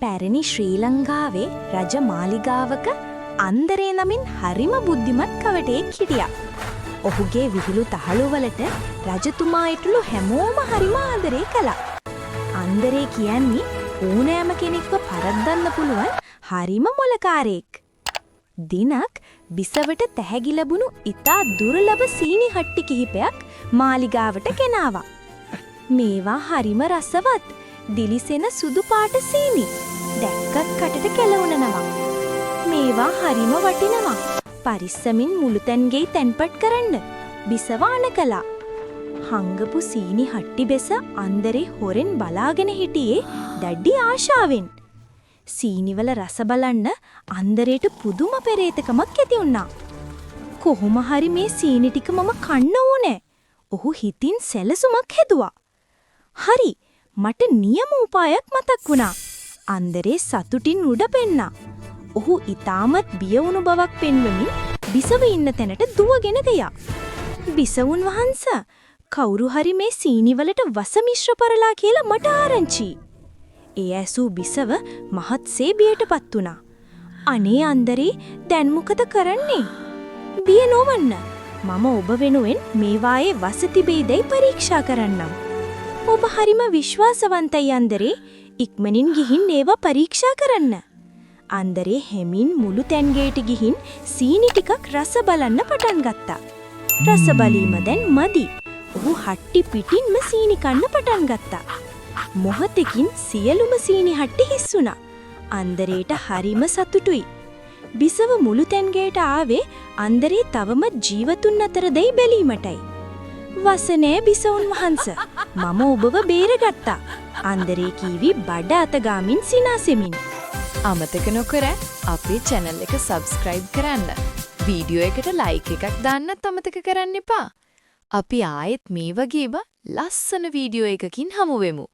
පැරණි ශ්‍රී ලංකාවේ රජ මාලිගාවක අන්දරේ නමින් හරිම බුද්ධිමත් කවටෙක් හිටියා. ඔහුගේ විහිළු තහලුවලට රජතුමා ඊටලු හැමෝම හරිම ආදරේ කළා. අන්දරේ කියන්නේ ඕනෑම කෙනෙක්ව පරද්දන්න පුළුවන් හරිම මොලකාරයෙක්. දිනක් බිසවට තැහැගි ලැබුණු ඉතා දුර්ලභ සීනි හට්ටි කිහිපයක් මාලිගාවට ගෙනාවා. මේවා හරිම රසවත්. දිලිසෙන සුදු පාට සීනි. දැක්කත් කටට කෙලවුණනවා. මේවා හරිම වටිනවා. පරිස්සමින් මුළුතැන්ගෙයි තැන්පත් කරන්න. බිසවාන කළා. හංගපු සීනි හට්ටි බෙස අන්දරේ හොරෙන් බලාගෙන හිටියේ දැඩි ආශාවෙන්. සීනිවල රස බලන්න අන්දරේට පුදුම පෙරේතකමක් ඇති වුණා. කොහොම හරි මේ සීනි ටික මම කන්න ඕනේ. ඔහු හිතින් සැලසුමක් හැදුවා. හරි, මට නියම උපායක් මතක් වුණා. අන්දරේ සතුටින් උඩ පෙන්නා. ඔහු ඊටමත් බිය වුණු බවක් පෙන්වමින් බිසව ඉන්න තැනට දුවගෙන ගියා. බිසවුන් වහන්සේ, කවුරු හරි මේ සීනි වලට වස මිශ්‍ර කරලා කියලා මට ආරංචි. ඒ ඇසූ බිසව මහත්සේ බියටපත් වුණා. අනේ අන්දරේ, දැන් මොකද කරන්නේ? බිය නොවන්න. මම ඔබ වෙනුවෙන් මේවායේ වස තිබෙයිදයි පරීක්ෂා කරන්නම්. ඔබ හරිම විශ්වාසවන්තයි අන්දරේ. ඉක්මනින් ගිහින් ඒවා පරීක්ෂා කරන්න. අන්දරේ හැමින් මුළු තැන්ගේට ගිහින් සීනි ටිකක් රස බලන්න පටන් ගත්තා. රස බලීම දැන් මදි. ඔහු හට්ටි පිටින්ම සීනි කන්න පටන් ගත්තා. මොහොතකින් සියලුම සීනි හට්ටි හිස් වුණා. අන්දරේට හරිම සතුටුයි. බිසව මුළු තැන්ගේට ආවේ අන්දරේ තවම ජීවතුන් අතර දෙයි බැලීමටයි. වසනේ බිසවුන් වහන්ස, මම ඔබව බේරගත්තා. අන්දරේ කීවි බඩ අතගාමින් සිනාසෙමින්. අමතක නොකර අපේ channel එක subscribe කරන්න. වීඩියෝ එකට like එකක් දාන්නත් අමතක කරන්න එපා. අපි ආයෙත් මේ වගේම ලස්සන වීඩියෝ එකකින් හමු වෙමු.